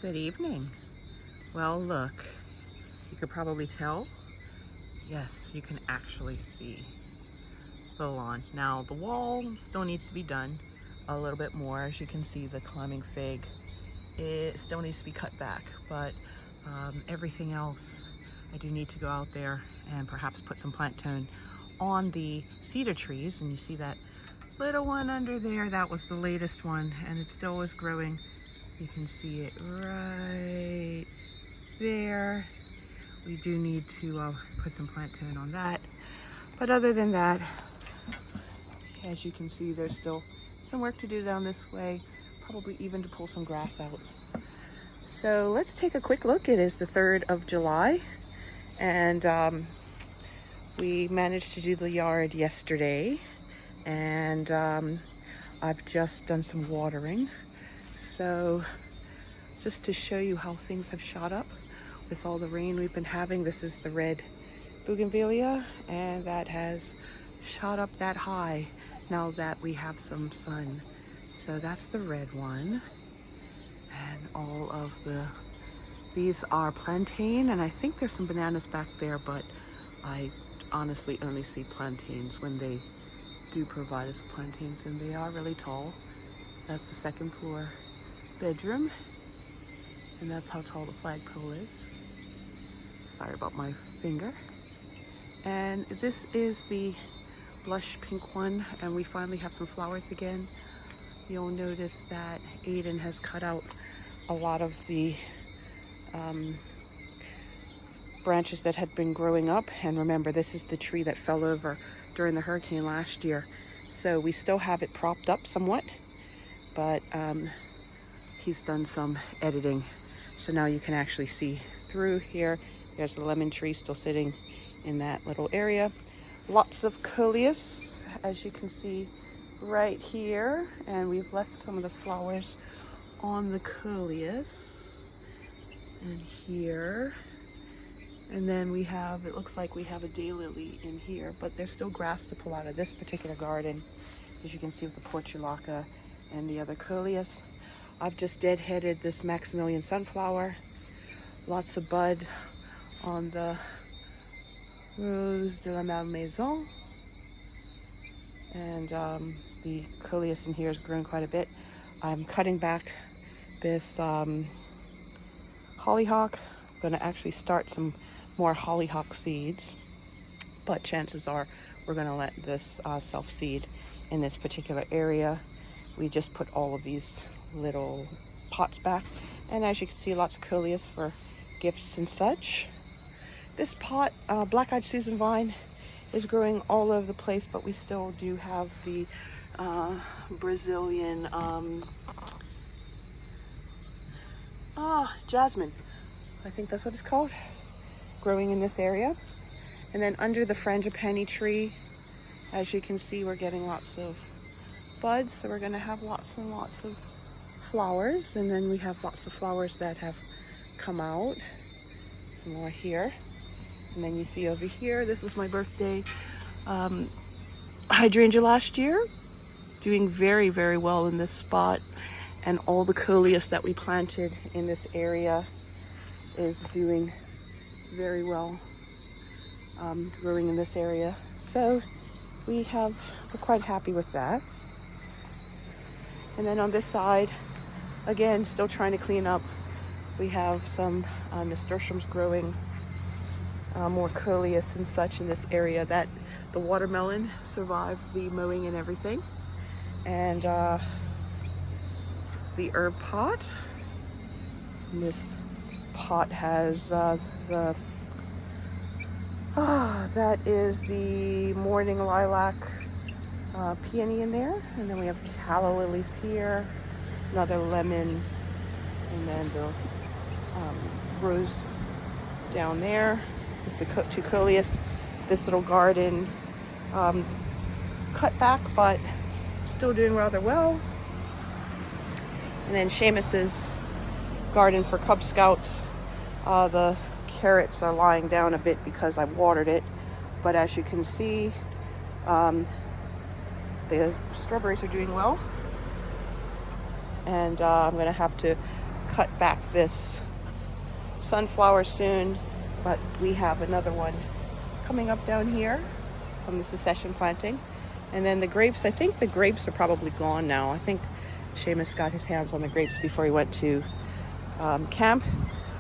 Good evening. Well, look, you could probably tell. Yes, you can actually see the lawn. Now, the wall still needs to be done a little bit more. As you can see, the climbing fig, it still needs to be cut back, but everything else, I do need to go out there and perhaps put some plant tone on the cedar trees. And you see that little one under there, that was the latest one, and it still is growing. You can see it right there. We do need to put some plant tone on that. But other than that, as you can see, there's still some work to do down this way, probably even to pull some grass out. So let's take a quick look. It is the 3rd of July, and we managed to do the yard yesterday, and I've just done some watering. So just to show you how things have shot up with all the rain we've been having. This is the red bougainvillea, and that has shot up that high now that we have some sun. So that's the red one, and all of these are plantain, and I think there's some bananas back there, but I honestly only see plantains when they do provide us with plantains, and they are really tall. That's the 2nd floor bedroom, and that's how tall the flagpole is. Sorry about my finger. And this is the blush pink one, and we finally have some flowers again. You'll notice that Aiden has cut out a lot of the branches that had been growing up. And remember, this is the tree that fell over during the hurricane last year. So we still have it propped up somewhat, but he's done some editing. So now you can actually see through here. There's the lemon tree still sitting in that little area. Lots of coleus, as you can see right here. And we've left some of the flowers on the coleus. And here. And then we have, it looks like we have a daylily in here, but there's still grass to pull out of this particular garden, as you can see with the portulaca and the other coleus. I've just deadheaded this Maximilian sunflower. Lots of bud on the Rose de la Malmaison. And the coleus in here has grown quite a bit. I'm cutting back this hollyhock. I'm going to actually start some more hollyhock seeds, but chances are we're going to let this self-seed in this particular area. We just put all of these little pots back, and as you can see, lots of coleus for gifts and such. This pot, black-eyed Susan vine, is growing all over the place, but we still do have the Brazilian jasmine, I think that's what it's called, growing in this area. And then under the frangipani tree, as you can see, we're getting lots of buds, so we're going to have lots and lots of flowers. And then we have lots of flowers that have come out. Some more here. And then you see over here, this was my birthday hydrangea last year, doing very, very well in this spot. And all the coleus that we planted in this area is doing very well, growing in this area. So we're quite happy with that. And then on this side, again, still trying to clean up. We have some nasturtiums growing, more coleus and such in this area. That the watermelon survived the mowing and everything. And the herb pot. And this pot has that is the morning lilac peony in there. And then we have calla lilies here, another lemon, and then the rose down there with the two coleus. This little garden cut back, but still doing rather well. And then Seamus's garden for Cub Scouts. The carrots are lying down a bit because I watered it, but as you can see, the strawberries are doing well. And I'm going to have to cut back this sunflower soon, but we have another one coming up down here from the succession planting. And then the grapes, I think the grapes are probably gone now. I think Seamus got his hands on the grapes before he went to camp.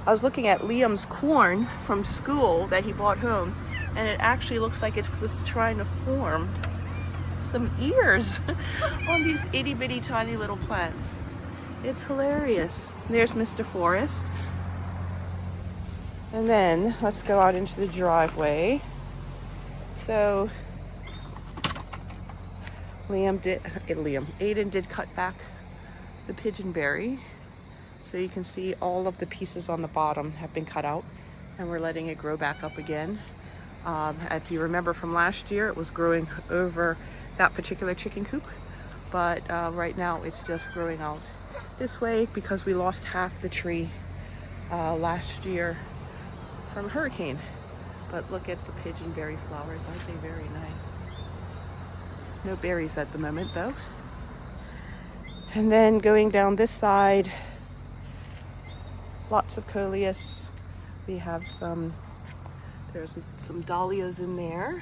I was looking at Liam's corn from school that he brought home, and it actually looks like it was trying to form some ears on these itty bitty tiny little plants. It's hilarious. There's Mr. Forest. And then let's go out into the driveway. So Aiden did cut back the pigeonberry. So you can see all of the pieces on the bottom have been cut out, and we're letting it grow back up again. If you remember from last year, it was growing over that particular chicken coop, but right now it's just growing out this way because we lost half the tree last year from a hurricane. But look at the pigeonberry flowers, aren't they very nice? No berries at the moment though. And then going down this side, lots of coleus. We have there's some dahlias in there.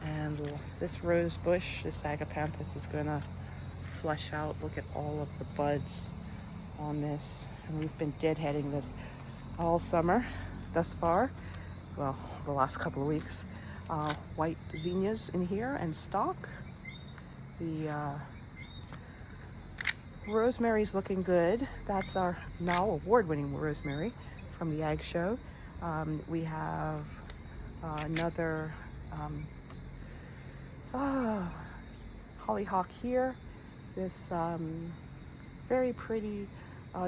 And this rose bush, this agapanthus, is gonna flush out. Look at all of the buds on this. And we've been deadheading this all summer thus far. Well, the last couple of weeks. White zinnias in here and stock. The rosemary's looking good. That's our now award-winning rosemary from the Ag Show. We have another hollyhock here. This very pretty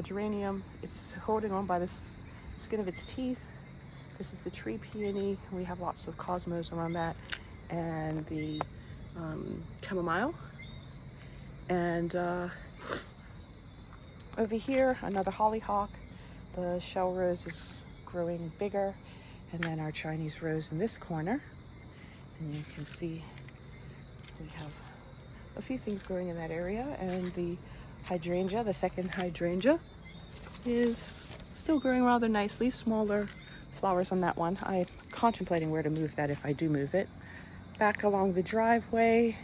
geranium. It's holding on by the skin of its teeth. This is the tree peony. We have lots of cosmos around that, and the chamomile. And over here, another hollyhock. The shell rose is growing bigger, and then our Chinese rose in this corner. And you can see we have a few things growing in that area, and the hydrangea, the second hydrangea, is still growing rather nicely. Smaller flowers on that one. I'm contemplating where to move that if I do move it. Back along the driveway,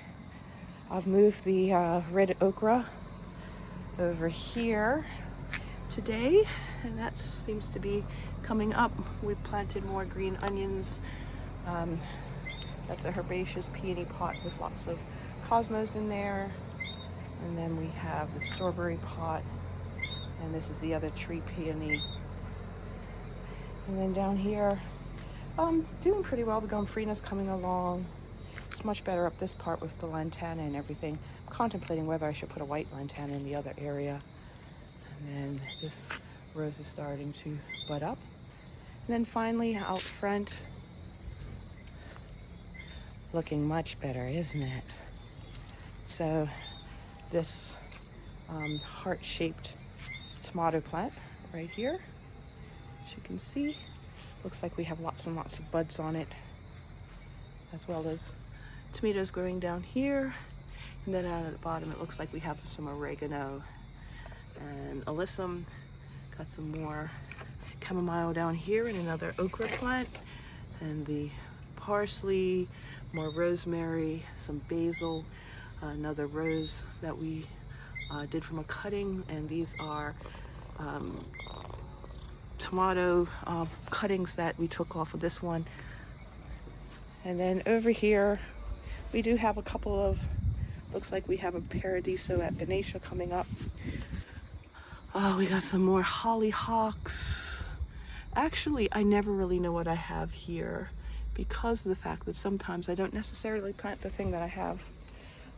I've moved the red okra over here today, and that seems to be coming up. We planted more green onions. That's a herbaceous peony pot with lots of cosmos in there. And then we have the strawberry pot, and this is the other tree peony. And then down here, doing pretty well. The gomphrina's coming along. It's much better up this part with the lantana and everything. I'm contemplating whether I should put a white lantana in the other area. And then this rose is starting to bud up. And then finally out front, looking much better, isn't it? So this heart-shaped tomato plant right here, as you can see, looks like we have lots and lots of buds on it, as well as tomatoes growing down here. And then out at the bottom, it looks like we have some oregano and alyssum. Got some more chamomile down here and another okra plant, and the parsley, more rosemary, some basil, another rose that we did from a cutting, and these are tomato cuttings that we took off of this one. And then over here we do have a couple of, looks like we have a Paradiso echinacea coming up. Oh, we got some more hollyhocks. Actually, I never really know what I have here because of the fact that sometimes I don't necessarily plant the thing that I have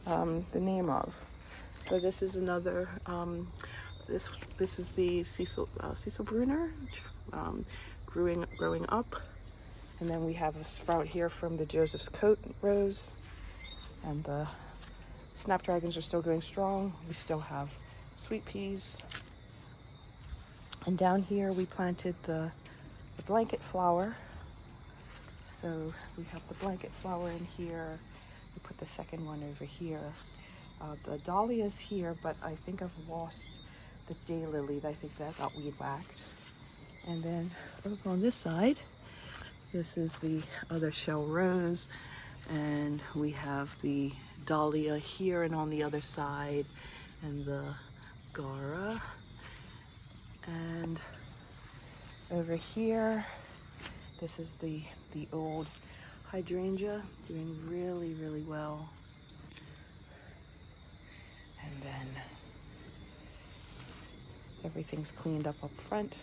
the name of. So this is another, this is the Cecil Brunner growing up. And then we have a sprout here from the Joseph's Coat rose. And the snapdragons are still going strong. We still have sweet peas. And down here we planted the blanket flower. So we have the blanket flower in here. We put the second one over here. The dahlia is here, but I think I've lost the daylily. I think that got weed whacked. And then over on this side, this is the other shell rose, and we have the dahlia here and on the other side, and the gaura. And over here, this is the old hydrangea, doing really, really well. And then everything's cleaned up front.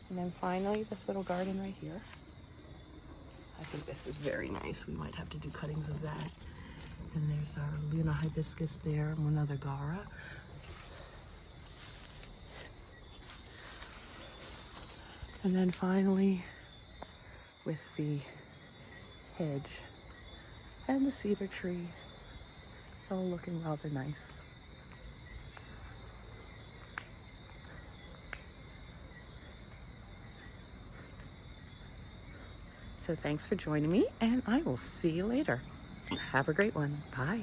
And then finally, this little garden right here. I think this is very nice. We might have to do cuttings of that. And there's our Luna hibiscus there, and one other gaura. And then finally, with the hedge and the cedar tree, it's all looking rather nice. So thanks for joining me, and I will see you later. Have a great one. Bye.